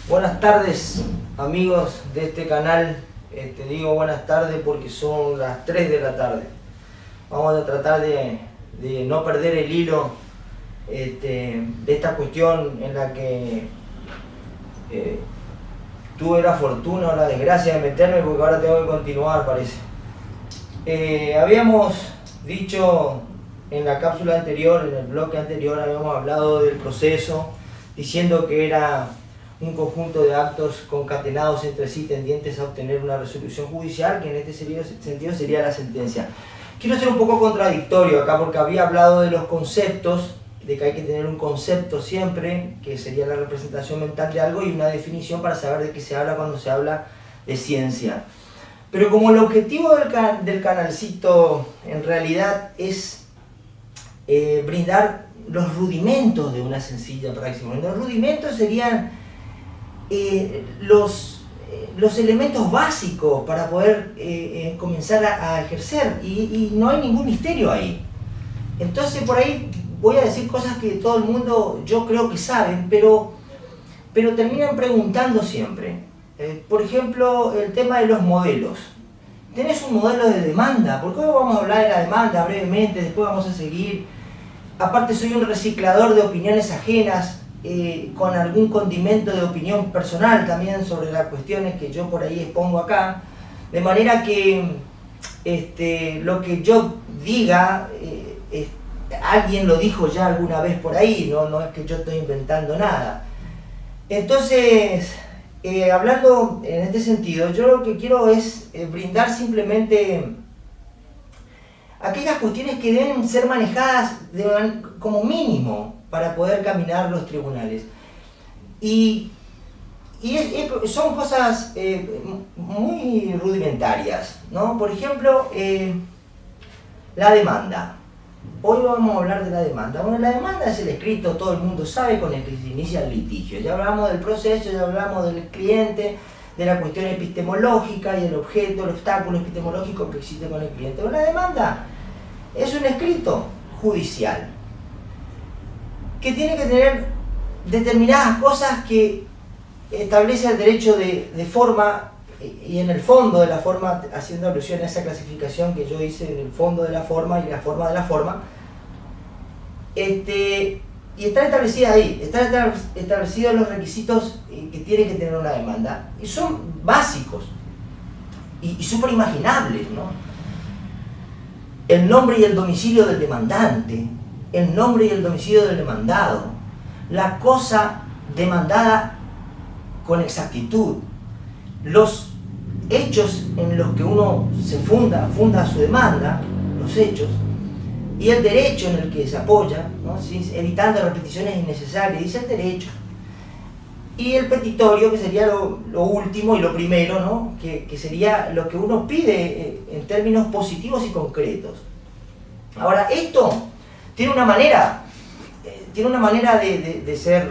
Buenas tardes, amigos de este canal. Digo buenas tardes porque son las 3 de la tarde. Vamos a tratar de no perder el hilo de esta cuestión en la que tuve la fortuna o la desgracia de meterme, porque ahora tengo que continuar, parece. Habíamos dicho en la cápsula anterior, en el bloque anterior, habíamos hablado del proceso, diciendo que era un conjunto de actos concatenados entre sí tendientes a obtener una resolución judicial, que en este sentido sería la sentencia. Quiero ser un poco contradictorio acá porque había hablado de los conceptos, de que hay que tener un concepto siempre, que sería la representación mental de algo, y una definición para saber de qué se habla cuando se habla de ciencia. Pero como el objetivo del canalcito en realidad es brindar los rudimentos de una sencilla praxis, los rudimentos serían los elementos básicos para poder comenzar a ejercer, y no hay ningún misterio ahí. Entonces por ahí voy a decir cosas que todo el mundo yo creo que saben, pero terminan preguntando siempre. Por ejemplo, el tema de los modelos. ¿Tenés un modelo de demanda? Porque hoy vamos a hablar de la demanda brevemente, después vamos a seguir. Aparte soy un reciclador de opiniones ajenas, con algún condimento de opinión personal también sobre las cuestiones que yo por ahí expongo acá, de manera que lo que yo diga, alguien lo dijo ya alguna vez por ahí, no es que yo estoy inventando nada. Entonces, hablando en este sentido, yo lo que quiero es brindar simplemente aquellas cuestiones que deben ser manejadas como mínimo para poder caminar los tribunales. Y son cosas muy rudimentarias, ¿no? Por ejemplo, la demanda. Hoy vamos a hablar de la demanda. Bueno, la demanda es el escrito, todo el mundo sabe, con el que se inicia el litigio. Ya hablamos del proceso, ya hablamos del cliente, de la cuestión epistemológica y el objeto, el obstáculo epistemológico que existe con el cliente. Una demanda es un escrito judicial que tiene que tener determinadas cosas que establece el derecho de forma, y en el fondo de la forma, haciendo alusión a esa clasificación que yo hice en el fondo de la forma y la forma de la forma, y está establecida ahí, están establecidos los requisitos que tiene que tener una demanda, y son básicos y súper imaginables, ¿no? El nombre y el domicilio del demandante, el nombre y el domicilio del demandado, la cosa demandada con exactitud, los hechos en los que uno se funda su demanda, los hechos, y el derecho en el que se apoya, ¿no? ¿Sí? Evitando repeticiones innecesarias, dice el derecho. Y el petitorio, que sería lo último y lo primero, ¿no? Que sería lo que uno pide en términos positivos y concretos. Ahora, esto tiene una manera de ser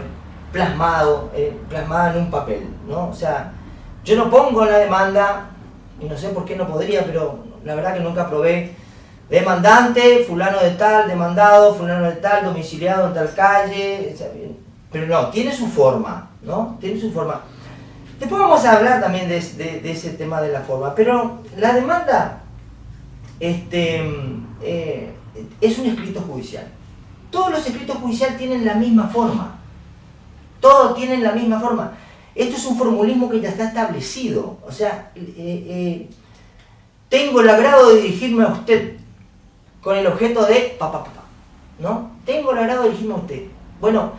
plasmada en un papel, ¿no? O sea, yo no pongo en la demanda, y no sé por qué no podría, pero la verdad que nunca probé, demandante, fulano de tal, demandado, fulano de tal, domiciliado en tal calle, pero no, tiene su forma, ¿no? Tiene su forma. Después vamos a hablar también de ese tema de la forma, pero la demanda es un escrito judicial. Todos los escritos judiciales tienen la misma forma. Todos tienen la misma forma. Esto es un formulismo que ya está establecido. O sea, tengo el agrado de dirigirme a usted con el objeto de ¿no? Tengo el agrado de dirigirme a usted. Bueno,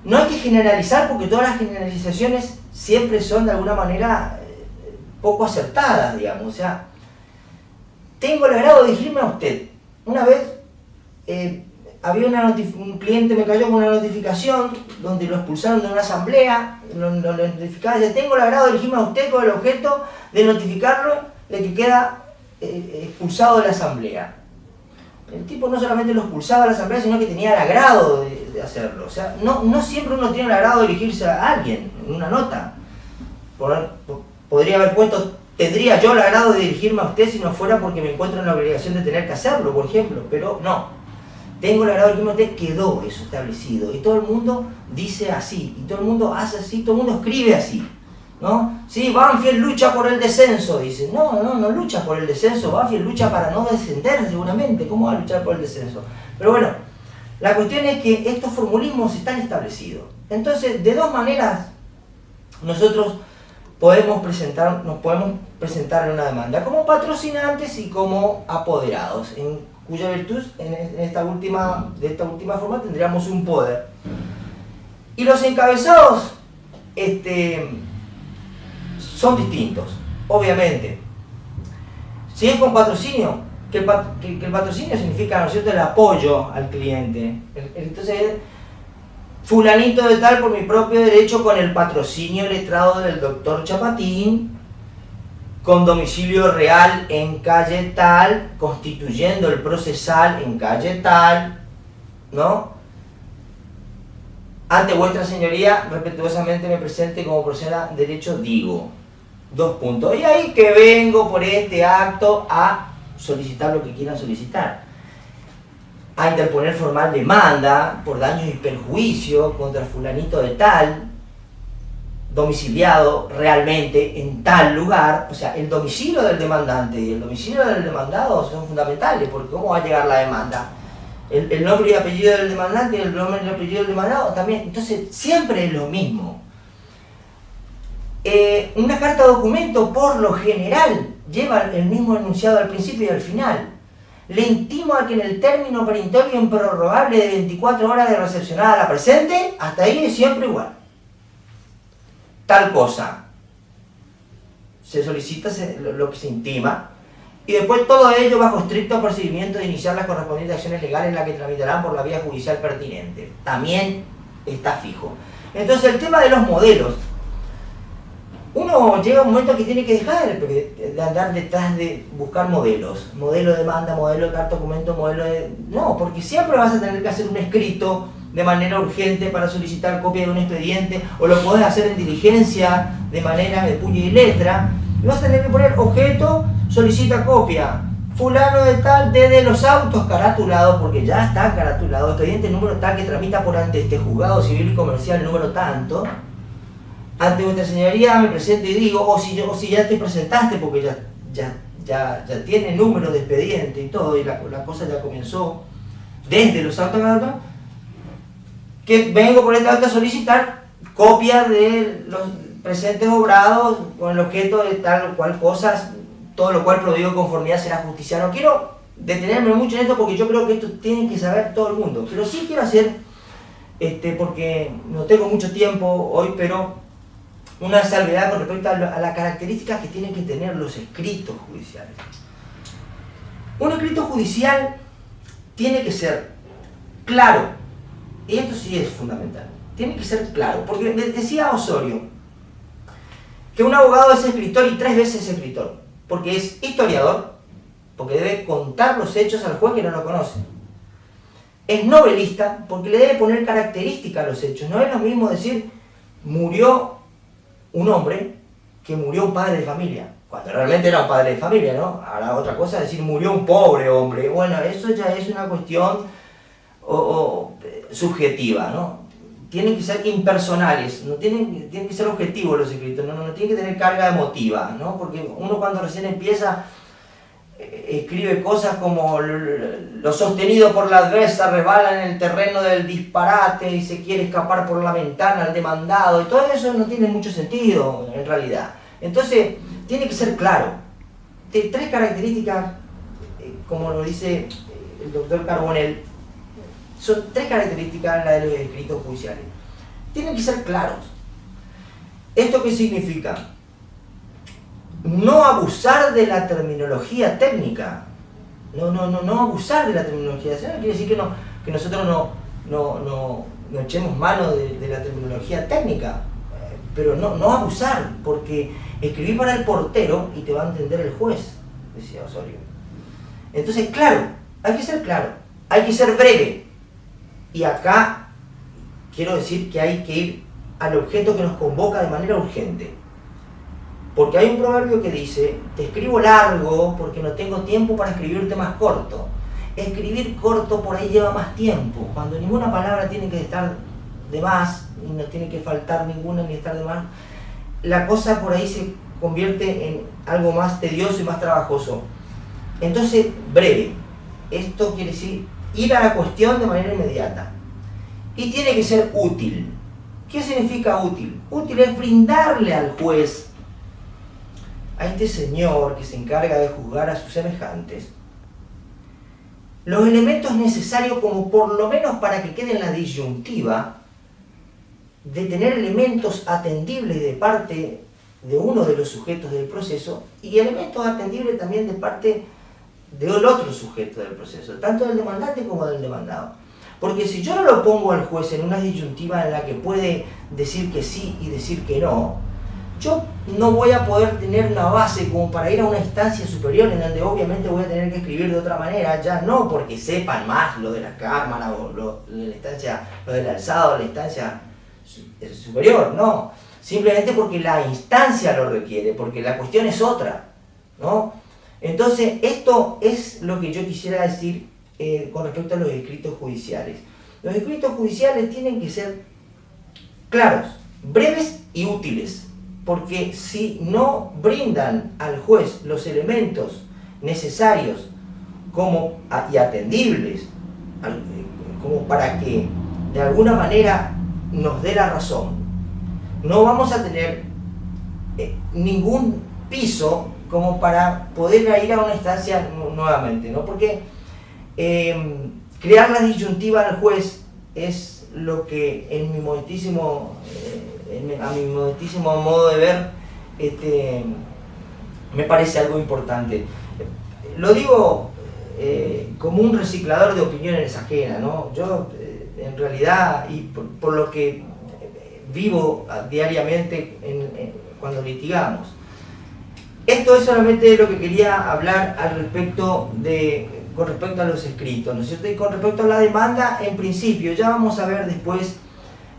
no hay que generalizar porque todas las generalizaciones siempre son de alguna manera poco acertadas, digamos. O sea, tengo el agrado de dirigirme a usted. Una vez había un cliente me cayó con una notificación donde lo expulsaron de una asamblea, lo notificaba, dice, tengo el agrado de dirigirme a usted con el objeto de notificarlo de que queda expulsado de la asamblea. El tipo no solamente lo expulsaba de la asamblea, sino que tenía el agrado de hacerlo. O sea, no siempre uno tiene el agrado de dirigirse a alguien en una nota. Podría haber puesto, tendría yo el agrado de dirigirme a usted si no fuera porque me encuentro en la obligación de tener que hacerlo, por ejemplo, pero no. tengo el agrado del crimen, quedó eso establecido. Y todo el mundo dice así, y todo el mundo hace así, todo el mundo escribe así, ¿no? Sí, Banfield lucha por el descenso, dice. No lucha por el descenso, Banfield lucha para no descender seguramente. ¿Cómo va a luchar por el descenso? Pero bueno, la cuestión es que estos formulismos están establecidos. Entonces, de dos maneras, nosotros nos podemos presentar en una demanda, como patrocinantes y como apoderados, en cuya virtud, de esta última forma, tendríamos un poder. Y los encabezados son distintos, obviamente. Si es con patrocinio, que el patrocinio significa, ¿no es cierto?, el apoyo al cliente. Entonces, fulanito de tal por mi propio derecho con el patrocinio letrado del doctor Chapatín, con domicilio real en calle tal, constituyendo el procesal en calle tal, ¿no? Ante vuestra señoría, respetuosamente me presente como persona de derecho, digo. 2 puntos. Y ahí que vengo por este acto a solicitar lo que quieran solicitar. A interponer formal demanda por daños y perjuicios contra fulanito de tal, domiciliado realmente en tal lugar. O sea, el domicilio del demandante y el domicilio del demandado son fundamentales, porque ¿cómo va a llegar la demanda? El nombre y apellido del demandante y el nombre y apellido del demandado también. Entonces, siempre es lo mismo. Una carta documento, por lo general, lleva el mismo enunciado al principio y al final. Le intimo a que en el término perentorio improrrogable de 24 horas de recepcionada la presente, hasta ahí es siempre igual. Tal cosa. Se solicita lo que se intima, y después todo ello bajo estricto procedimiento de iniciar las correspondientes acciones legales, las que tramitarán por la vía judicial pertinente. También está fijo. Entonces, el tema de los modelos. Uno llega a un momento que tiene que dejar de andar detrás de buscar modelos. Modelo de demanda, modelo de carta documento, modelo de... No, porque siempre vas a tener que hacer un escrito de manera urgente para solicitar copia de un expediente, o lo podés hacer en diligencia de manera de puño y letra. Y vas a tener que poner objeto, solicita copia. Fulano de tal, desde los autos caratulados, porque ya está caratulado, expediente número tal que tramita por ante este juzgado civil y comercial número tanto. Ante vuestra señoría me presento y digo, o si ya te presentaste, porque ya tiene número de expediente y todo, y la cosa ya comenzó desde los autos caratulados, que vengo por esta acta a solicitar copia de los presentes obrados con el objeto de tal o cual cosas, todo lo cual prohibido conformidad será justicia. No quiero detenerme mucho en esto porque yo creo que esto tiene que saber todo el mundo, pero sí quiero hacer, porque no tengo mucho tiempo hoy, pero una salvedad con respecto a las características que tienen que tener los escritos judiciales. Un escrito judicial tiene que ser claro, y esto sí es fundamental, tiene que ser claro, porque decía Osorio que un abogado es escritor y 3 veces escritor, porque es historiador, porque debe contar los hechos al juez que no lo conoce. Es novelista, porque le debe poner características a los hechos. No es lo mismo decir, murió un hombre, que murió un padre de familia, cuando realmente era un padre de familia, ¿no? Ahora otra cosa es decir, murió un pobre hombre. Bueno, eso ya es una cuestión subjetiva, ¿no? Tienen que ser impersonales, no tienen que ser objetivos los escritos, no tienen que tener carga emotiva, ¿no? Porque uno cuando recién empieza escribe cosas como lo sostenido por la adversa resbala en el terreno del disparate y se quiere escapar por la ventana al demandado, y todo eso no tiene mucho sentido en realidad. Entonces tiene que ser claro. 3 características, como lo dice el doctor Carbonell, son 3 características las de los escritos judiciales. Tienen que ser claros. ¿Esto qué significa? No abusar de la terminología técnica. No abusar de la terminología. Eso no quiere decir que nosotros no echemos mano de la terminología técnica, pero no abusar, porque escribí para el portero y te va a entender el juez, decía Osorio. Entonces, claro, hay que ser claro, hay que ser breve. Y acá quiero decir que hay que ir al objeto que nos convoca de manera urgente. Porque hay un proverbio que dice, te escribo largo porque no tengo tiempo para escribirte más corto. Escribir corto por ahí lleva más tiempo, cuando ninguna palabra tiene que estar de más, y no tiene que faltar ninguna ni estar de más, la cosa por ahí se convierte en algo más tedioso y más trabajoso. Entonces, breve. Esto quiere decir ir a la cuestión de manera inmediata. Y tiene que ser útil. ¿Qué significa útil? Útil es brindarle al juez, a este señor que se encarga de juzgar a sus semejantes, los elementos necesarios como por lo menos para que quede en la disyuntiva de tener elementos atendibles de parte de uno de los sujetos del proceso y elementos atendibles también de parte del otro sujeto del proceso, tanto del demandante como del demandado. Porque si yo no lo pongo al juez en una disyuntiva en la que puede decir que sí y decir que no, yo no voy a poder tener una base como para ir a una instancia superior en donde obviamente voy a tener que escribir de otra manera, ya no porque sepan más lo de la cámara o lo de la instancia, lo del alzado, la instancia superior, no. Simplemente porque la instancia lo requiere, porque la cuestión es otra, ¿no? Entonces, esto es lo que yo quisiera decir con respecto a los escritos judiciales. Los escritos judiciales tienen que ser claros, breves y útiles, porque si no brindan al juez los elementos necesarios y atendibles, como para que de alguna manera nos dé la razón, no vamos a tener ningún piso como para poder ir a una instancia nuevamente, ¿no? Porque crear la disyuntiva al juez es lo que en mi modestísimo, a mi modestísimo modo de ver, me parece algo importante. Lo digo como un reciclador de opiniones ajenas, ¿no? Yo en realidad, y por lo que vivo diariamente cuando litigamos. Esto es solamente lo que quería hablar con respecto a los escritos, ¿no es cierto? Y con respecto a la demanda, en principio, ya vamos a ver después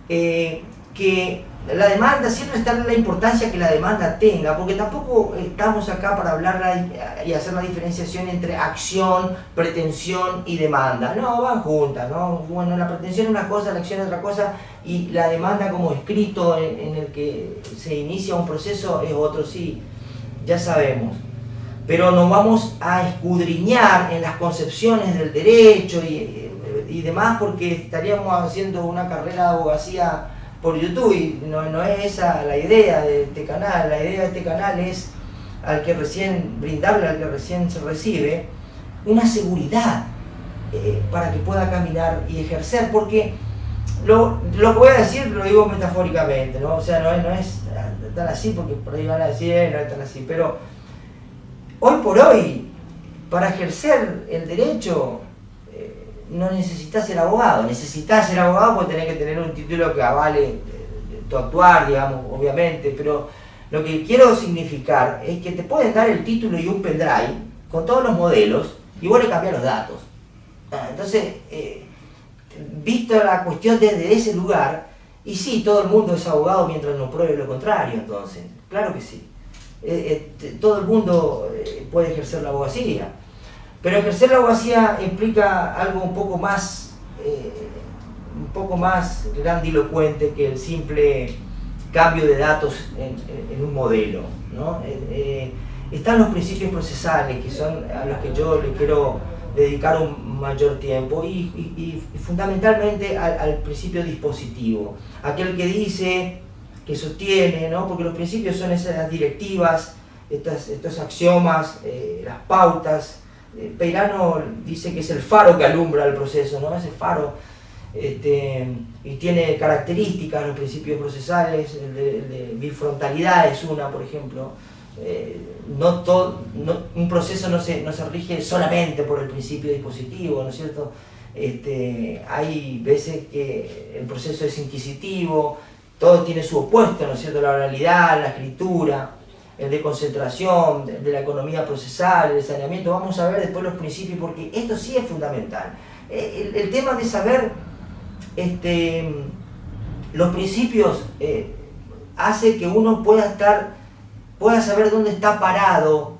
que la demanda, siempre está la importancia que la demanda tenga, porque tampoco estamos acá para hablar y hacer la diferenciación entre acción, pretensión y demanda. No, van juntas, ¿no? Bueno, la pretensión es una cosa, la acción es otra cosa, y la demanda como escrito en el que se inicia un proceso es otro, sí, ya sabemos. Pero nos vamos a escudriñar en las concepciones del derecho y demás, porque estaríamos haciendo una carrera de abogacía por YouTube, y no es esa la idea de este canal. La idea de este canal es brindarle al que recién se recibe una seguridad para que pueda caminar y ejercer, porque lo que voy a decir lo digo metafóricamente, ¿no? O sea, no es tan así, porque por ahí van a decir, no es tan así, pero hoy por hoy, para ejercer el derecho, no necesitas ser abogado. Necesitas ser abogado porque tenés que tener un título que avale tu actuar, digamos, obviamente, pero lo que quiero significar es que te pueden dar el título y un pendrive con todos los modelos y vos le cambiás los datos. Entonces, visto la cuestión desde ese lugar, y sí, todo el mundo es abogado mientras no pruebe lo contrario, entonces, claro que sí. Todo el mundo puede ejercer la abogacía. Pero ejercer la abogacía implica algo un poco más grandilocuente que el simple cambio de datos en un modelo, ¿no? Están los principios procesales, que son a los que yo le quiero dedicar un mayor tiempo, y fundamentalmente al principio dispositivo, aquel que dice, que sostiene, ¿no? Porque los principios son esas directivas, estos axiomas, las pautas. Peirano dice que es el faro que alumbra el proceso, ¿no? Ese faro, y tiene características, los principios procesales, el de bifrontalidad es una, por ejemplo. Un proceso no se rige solamente por el principio dispositivo, ¿no es cierto? Hay veces que el proceso es inquisitivo, todo tiene su opuesto, ¿no es cierto? La oralidad, la escritura, el de concentración, de la economía procesal, el saneamiento. Vamos a ver después los principios, porque esto sí es fundamental. El tema de saber los principios hace que uno pueda saber dónde está parado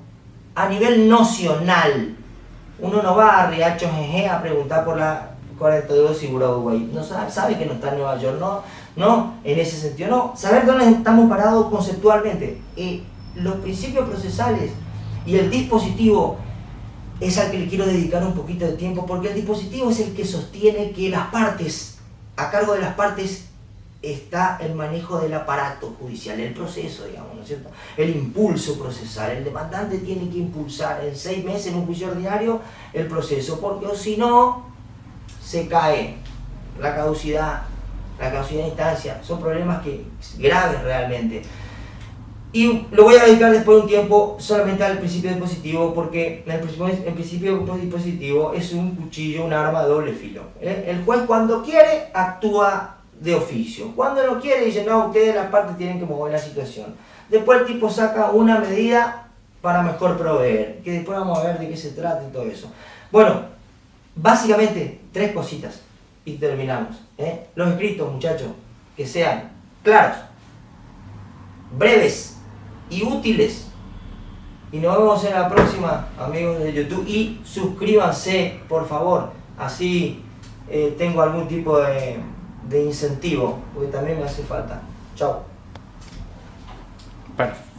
a nivel nocional Uno no va a Riacho Jeje a preguntar por la 42 Segura Uruguay. No sabe que no está en Nueva York, no, en ese sentido, no. Saber dónde estamos parados conceptualmente. Los principios procesales y el dispositivo es al que le quiero dedicar un poquito de tiempo, porque el dispositivo es el que sostiene que las partes, a cargo de las partes está el manejo del aparato judicial, el proceso, digamos, ¿no es cierto? El impulso procesal. El demandante tiene que impulsar en 6 meses en un juicio ordinario el proceso, porque o si no, se cae la caducidad de instancia. Son problemas graves realmente. Y lo voy a dedicar después de un tiempo solamente al principio dispositivo, porque el principio dispositivo es un cuchillo, un arma de doble filo. El juez cuando quiere actúa de oficio. Cuando no quiere dice, no, ustedes las partes tienen que mover la situación. Después el tipo saca una medida para mejor proveer, que después vamos a ver de qué se trata y todo eso. Bueno, básicamente 3 cositas y terminamos. Los escritos, muchachos, que sean claros, breves y útiles. Y nos vemos en la próxima, amigos de YouTube, y suscríbanse, por favor, así tengo algún tipo de incentivo, porque también me hace falta. Chao. Perfecto.